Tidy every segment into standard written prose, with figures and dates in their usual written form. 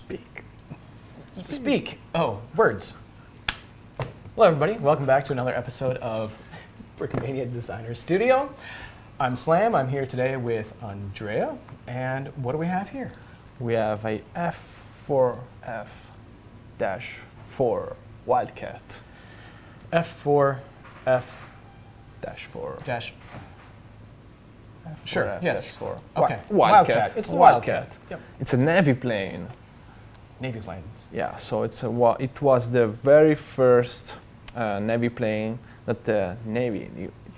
Speak. Speak. Oh, words. Hello, everybody. Welcome back to another episode of Brickmania Designer Studio. I'm Slam. I'm here today with Andrea. And what do we have here? We have a F4F-4 Wildcat. F4F-4. Dash. Sure, yes. F4. Okay. Wildcat. It's the Wildcat. Yep. It's a Navy plane. Navy planes. Yeah, so it was the very first Navy plane that the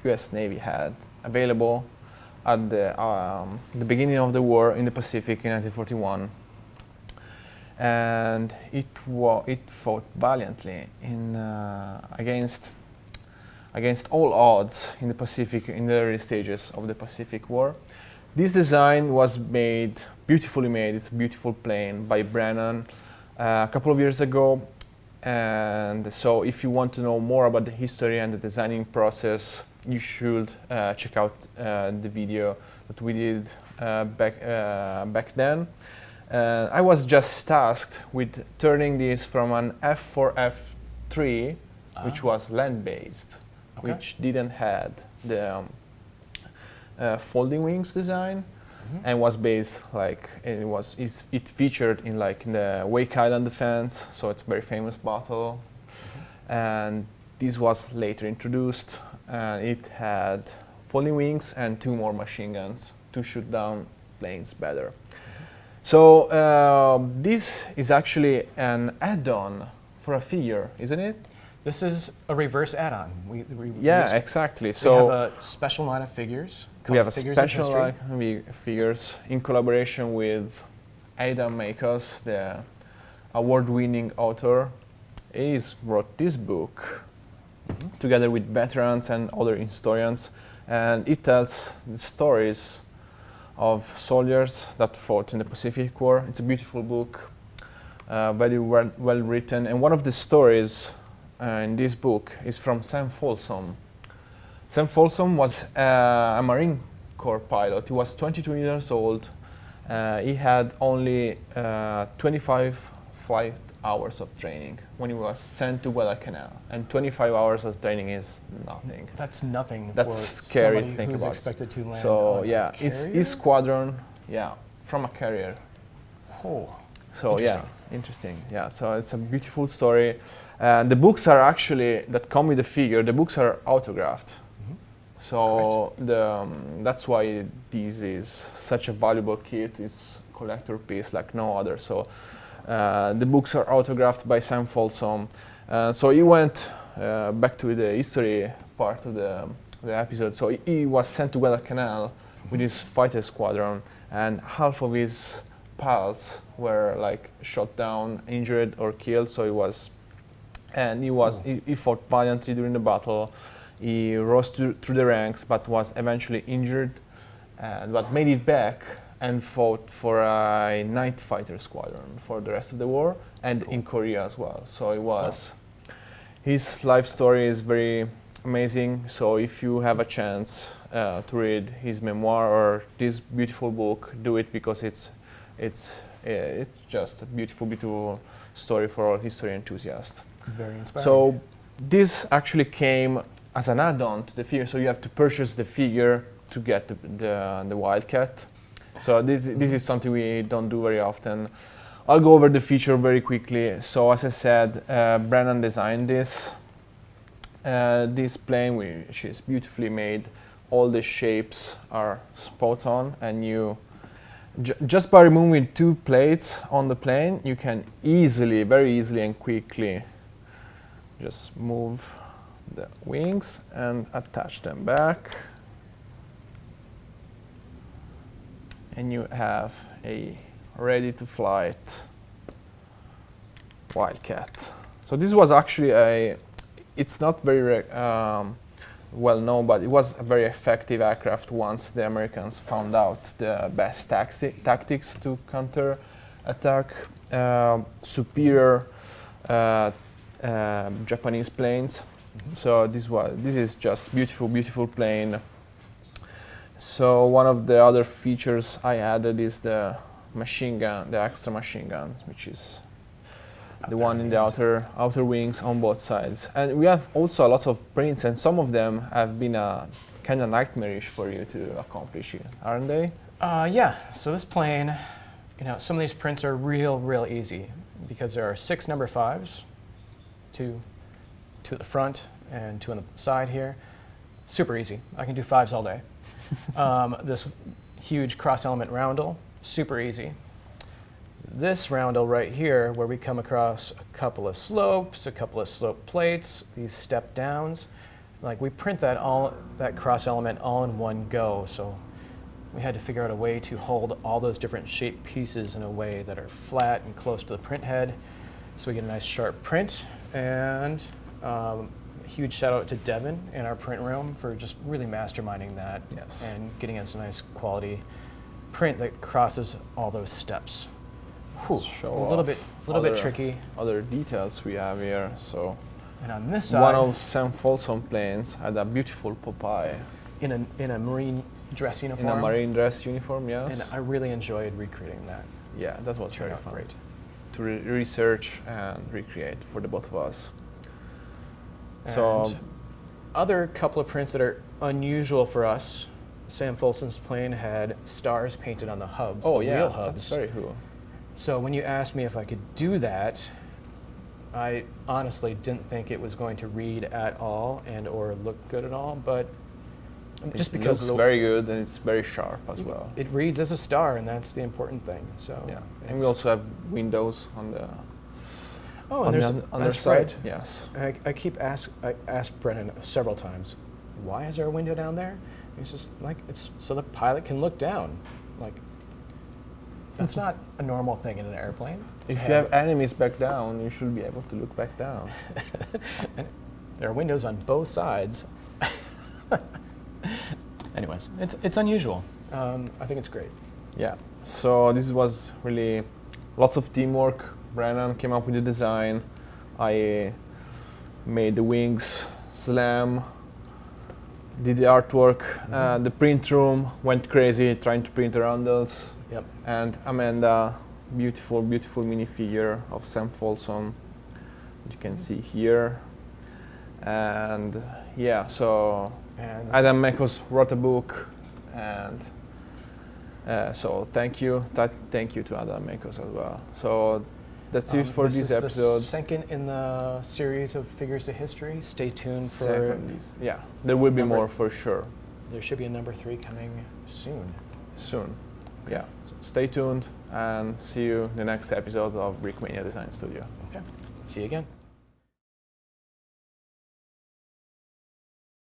U.S. Navy had available at the beginning of the war in the Pacific in 1941, and it fought valiantly against all odds in the Pacific in the early stages of the Pacific War. This design was beautifully made. It's a beautiful plane by Brennan a couple of years ago. And so if you want to know more about the history and the designing process, you should check out the video that we did back then. I was just tasked with turning this from an F4F-3, which was land-based, which didn't have the folding wings design, and was based it featured in the Wake Island defense, so it's a very famous battle. And this was later introduced, and it had folding wings and 2 more machine guns to shoot down planes better. So this is actually an add-on for a figure, isn't it? This is a reverse add-on. Exactly. So we have a special line of figures. We have a special line of figures in collaboration with Adam Makos, the award-winning author. He wrote this book together with veterans and other historians, and it tells the stories of soldiers that fought in the Pacific War. It's a beautiful book, very well written, and one of the stories in this book is from Sam Folsom. Sam Folsom was a Marine Corps pilot. He was 22 years old. He had only 25 flight hours of training when he was sent to Guadalcanal, and 25 hours of training is nothing. That's nothing. That's for scary to somebody think who's about. expected to land. So on yeah, a it's carrier? his squadron. Yeah, from a carrier. Oh. So interesting. Yeah, so it's a beautiful story. The books are actually that come with the figure. The books are autographed. So that's why this is such a valuable kit. It's a collector piece like no other. So the books are autographed by Sam Folsom. So he went back to the history part of the episode. So he was sent to Guadalcanal with his fighter squadron, and half of his pals were shot down, injured, or killed. So he fought valiantly during the battle. He rose through the ranks, but was eventually injured, but made it back and fought for a night fighter squadron for the rest of the war, and in Korea as well. So his life story is very amazing. So if you have a chance to read his memoir or this beautiful book, do it, because it's just a beautiful story for all history enthusiasts. Very inspiring. So this actually came as an add-on to the figure, so you have to purchase the figure to get the Wildcat. So this is something we don't do very often. I'll go over the feature very quickly. So as I said, Brennan designed this plane, which is beautifully made. All the shapes are spot on, and just by removing 2 plates on the plane, you can very easily and quickly just move the wings and attach them back, and you have a ready-to-flight Wildcat. So this was actually it's not very well known, but it was a very effective aircraft once the Americans found out the best tactics to counter attack superior Japanese planes. So this is just beautiful plane. So one of the other features I added is the machine gun, the extra machine gun, which is the Out one in the there. outer wings on both sides. And we have also a lot of prints, and some of them have been kind of nightmarish for you to accomplish, aren't they? Yeah, so this plane, some of these prints are real easy because there are 6 number 5s, two at the front and 2 on the side here. Super easy. I can do 5s all day. This huge cross-element roundel, super easy. This roundel right here, where we come across a couple of slopes, a couple of slope plates, these step downs, like we print that cross element all in one go. So we had to figure out a way to hold all those different shaped pieces in a way that are flat and close to the print head, so we get a nice sharp print. And huge shout out to Devin in our print room for just really masterminding that. Yes. And getting us a nice quality print that crosses all those steps. Whew, Show a little off bit tricky. Other details we have here. So And on this side, one of Sam Folsom planes had a beautiful Popeye in a marine dress uniform. in a marine dress uniform. Yes. And I really enjoyed recreating that. Yeah, that was Turned very out fun great. to research and recreate for the both of us. And So other couple of prints that are unusual for us. Sam Folsom's plane had stars painted on the hubs, the wheel hubs. that's very cool. So when you asked me if I could do that, I honestly didn't think it was going to read at all and or look good at all, but just It because looks very good and it's very sharp as well. it reads as a star, and that's the important thing. So Yeah, and it's- we also have windows on the oh, on and the there's other that's side. right. Yes. And I asked Brennan several times, why is there a window down there? He's just like, it's so the pilot can look down. Like, that's not a normal thing in an airplane. If you have enemies back down, you should be able to look back down. And there are windows on both sides. Anyways, it's unusual. I think it's great. Yeah. So this was really lots of teamwork. Brennan came up with the design. I made the wings, Slam did the artwork. The print room went crazy trying to print the roundels. Yep. And Amanda, beautiful minifigure of Sam Folsom, that you can see here. And yeah, so And Adam Mekos wrote a book, and so thank you to Adam Mekos as well. So that's it for this episode. The second in the series of Figures of History. Stay tuned for. Yeah, there will be number more for sure. There should be a number 3 coming soon. Soon. Yeah. So stay tuned and see you in the next episode of Brickmania Design Studio. Okay. See you again.